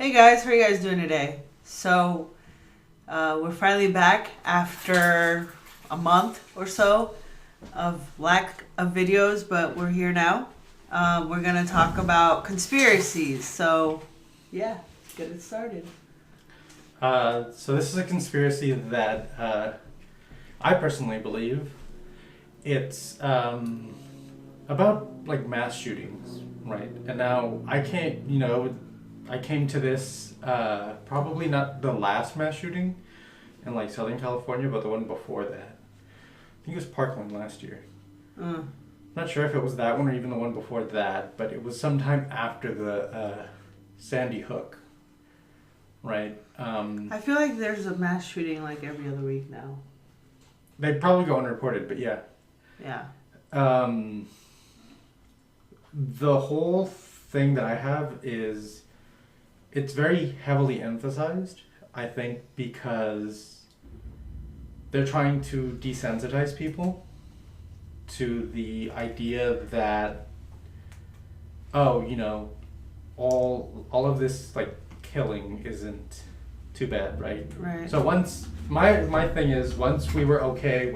Hey guys, how are you guys doing today? We're finally back after a month or so of lack of videos, but we're here now. We're gonna talk about conspiracies. Yeah, let's get it started. So this is a conspiracy that I personally believe. It's about like mass shootings, right? And now I came to this probably not the last mass shooting in like Southern California, but the one before that. I think it was Parkland last year. Not sure if it was that one or even the one before that, but it was sometime after the Sandy Hook, right? I feel like there's a mass shooting like every other week now. They probably go unreported, but yeah. Yeah. The whole thing that I have is it's very heavily emphasized, I think, because they're trying to desensitize people to the idea that, all of this like killing isn't too bad, right? Right. So once my thing is once we were okay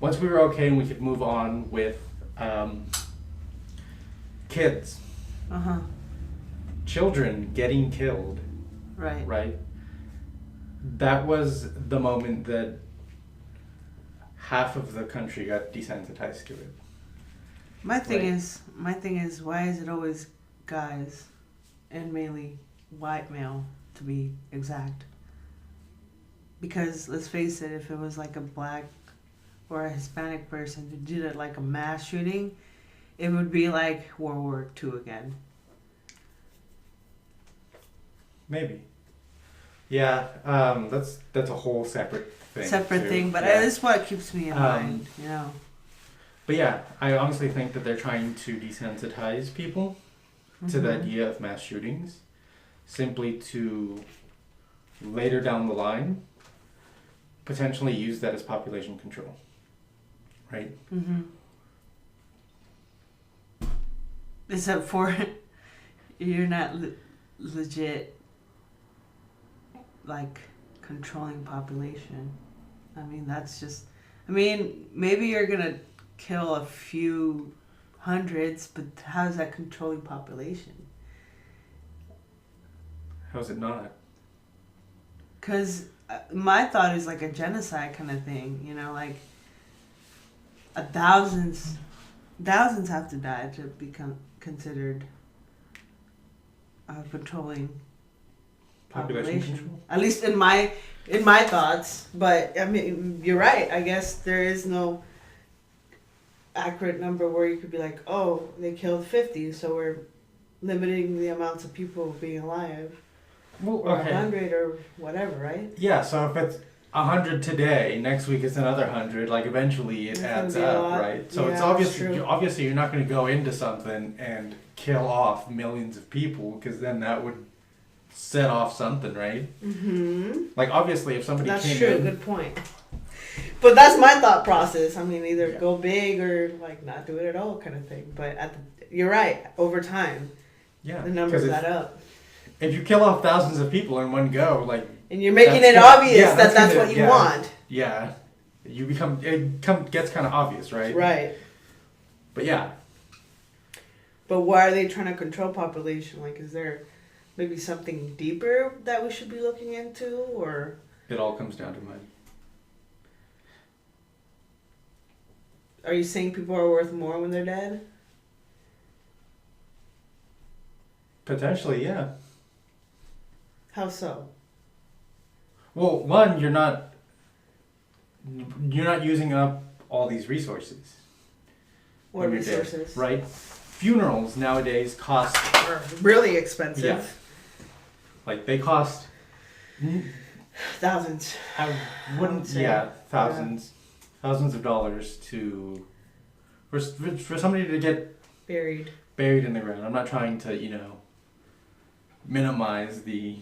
and we could move on with kids, children getting killed, right? That was the moment that half of the country got desensitized to it. My thing is, why is it always guys, and mainly white male to be exact? Because let's face it, if it was like a black or a Hispanic person who did it like a mass shooting, it would be like World War II again. Maybe. Yeah, that's a whole separate thing. But it's what keeps me in mind, But yeah, I honestly think that they're trying to desensitize people to the idea of mass shootings, simply to later down the line potentially use that as population control, right? Except for you're not legit like controlling population. I mean, maybe you're gonna kill a few hundreds, but how's that controlling population? How's it not? Because my thought is like a genocide kind of thing, like thousands have to die to become considered controlling population control. At least in my thoughts. But I mean, you're right. I guess there is no accurate number where you could be like, oh, they killed 50, so we're limiting the amounts of people being alive. Or 100 or whatever, right? Yeah, so if it's 100 today, next week it's another 100, like eventually it adds up, right? So it's obviously you're not going to go into something and kill off millions of people, because then that would set off something, right? Like obviously if somebody that's came true, in... good point. But that's my thought process. I mean, either go big or like not do it at all kind of thing. But you're right, over time, the numbers add up. If you kill off thousands of people in one go, like... And you're making it obvious that's what you want. Yeah. It gets kind of obvious, right? Right. But yeah. But why are they trying to control population? Like, is there maybe something deeper that we should be looking into, or... It all comes down to money. Are you saying people are worth more when they're dead? Potentially, yeah. How so? Well, one, you're not using up all these resources. What resources? Dead, right? Funerals nowadays cost... Are really expensive. Yeah. Like, they cost... Thousands. I wouldn't... Yeah, thousands. Yeah. Thousands of dollars for somebody to get... Buried in the ground. I'm not trying to, minimize the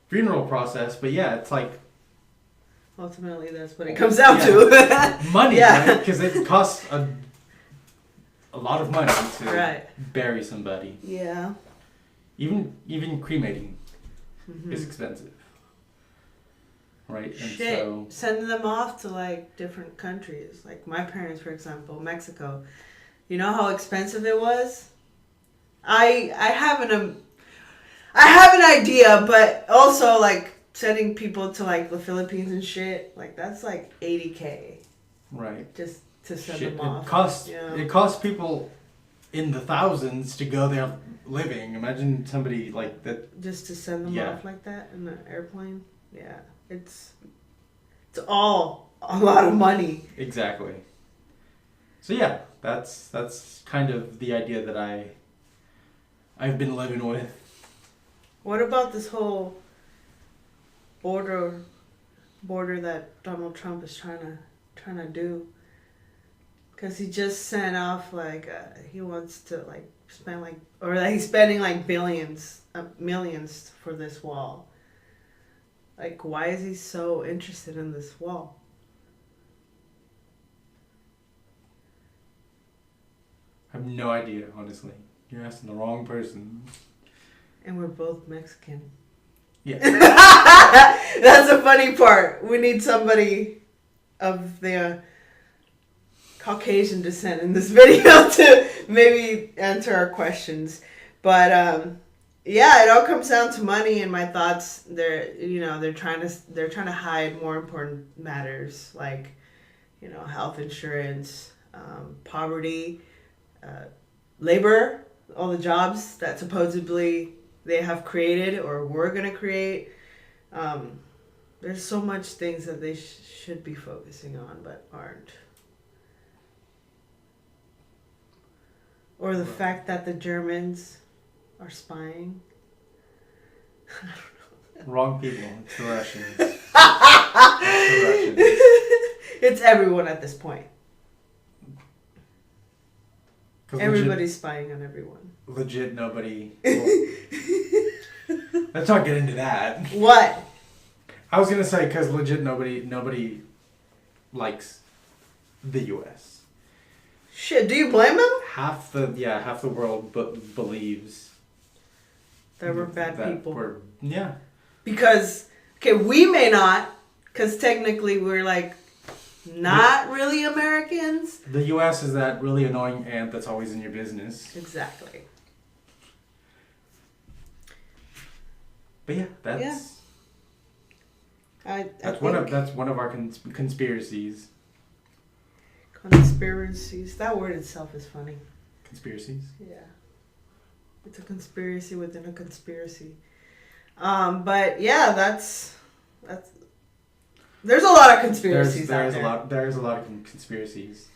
funeral process, but yeah, it's like... Ultimately, that's what it comes down to. Money, right? Because it costs a a lot of money to Right. bury somebody. Yeah. Even cremating is expensive. Right? And Shit. so Sending them off to like different countries. Like my parents, for example, Mexico. You know how expensive it was? I have an idea, but also like sending people to like the Philippines and shit, like that's like $80K right. just to send Shit, them off. it costs people in the thousands to go there living. Imagine somebody like that. Just to send them Yeah. off like that in the airplane. Yeah, it's all a lot of money. Exactly. So yeah, that's kind of the idea that I've been living with. What about this whole border that Donald Trump is trying to do? Because he just sent off like he wants to like spend like, or that he's spending like millions for this wall. Like, why is he so interested in this wall? I have no idea, honestly. You're asking the wrong person. And we're both Mexican. Yeah. That's the funny part. We need somebody of the Caucasian descent in this video to maybe answer our questions. But yeah, it all comes down to money, and my thoughts. They're trying to hide more important matters like, health insurance, poverty, labor, all the jobs that supposedly they have created or we're gonna create. There's so much things that they should be focusing on but aren't. Or the fact that the Germans are spying. Wrong people. It's the Russians. It's the Russians. It's everyone at this point. Everybody's spying on everyone. Legit nobody. Well, let's not get into that. What? I was gonna say because legit nobody likes the U.S. Shit, do you blame them? Half the world believes that we're bad people. Yeah. Because we may not, because technically we're like not really Americans. The U.S. is that really annoying ant that's always in your business. Exactly. But yeah, that's one of our conspiracies. Conspiracies. That word itself is funny. Conspiracies? Yeah. It's a conspiracy within a conspiracy. But yeah, that's there's a lot of conspiracies out there. There's a lot of conspiracies.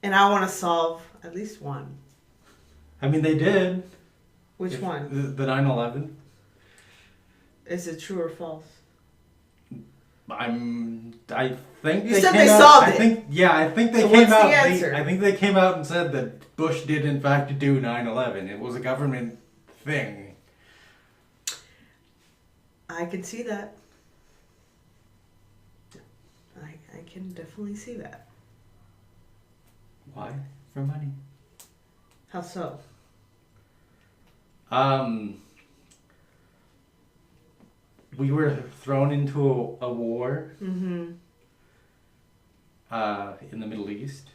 And I want to solve at least one. I mean, they did. Which one? The 9/11. Is it true or false? I think you said they solved it. I think they so came what's out. The answer? I think they came out and said that Bush did in fact do 9/11. It was a government thing. I can see that. I can definitely see that. Why? For money. How so? We were thrown into a war. Mm-hmm. In the Middle East.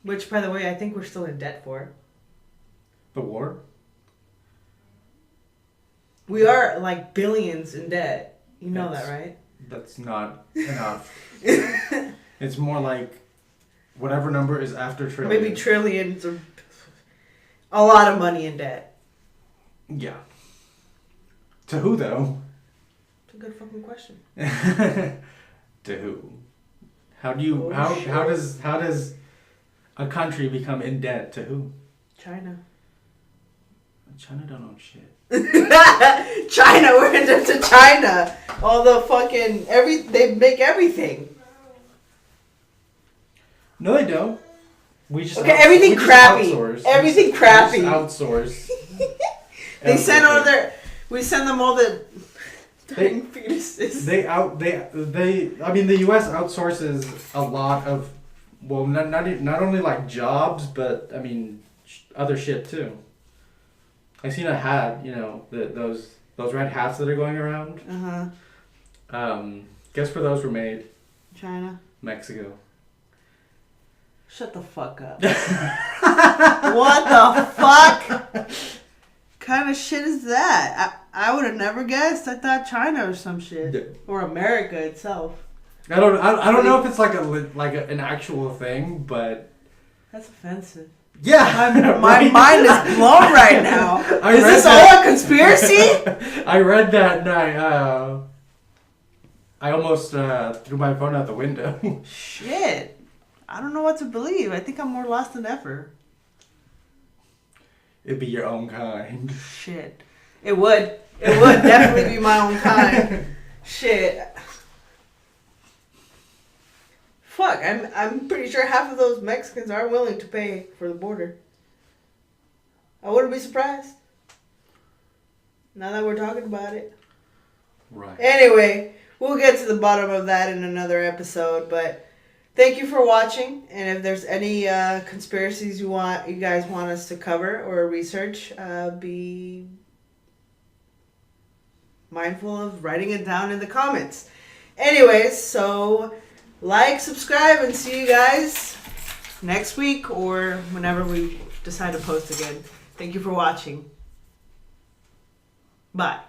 Which, by the way, I think we're still in debt for. The war? We are like billions in debt. You know that, right? That's not enough. It's more like whatever number is after trillion. Maybe trillions or a lot of money in debt. Yeah. To who though? It's a good fucking question. To who? How does a country become in debt to who? China. China don't own shit. China, we're in debt to China. All the fucking they make everything. No, they don't. We just everything crappy. Everything crappy. We just outsource. They send all we send them all the dying fetuses. I mean, the U.S. outsources a lot of well, not only like jobs, but I mean other shit too. I seen a hat, you know, those red hats that are going around. Guess where those were made? China. Mexico. Shut the fuck up. What the fuck? Kind of shit is that? I would have never guessed. I thought China or some shit, Yeah. or America itself. I don't know if it's like an actual thing, but That's offensive. yeah, My mind is blown right now. Is this all a conspiracy? I read that and I almost threw my phone out the window. Shit. I don't know what to believe. I think I'm more lost than ever. It'd be your own kind. Shit. It would. It would definitely be my own kind. Shit. Fuck, I'm pretty sure half of those Mexicans are willing to pay for the border. I wouldn't be surprised. Now that we're talking about it. Right. Anyway, we'll get to the bottom of that in another episode, but thank you for watching. And if there's any conspiracies you guys want us to cover or research, be mindful of writing it down in the comments. Anyways, so like, subscribe, and see you guys next week or whenever we decide to post again. Thank you for watching. Bye.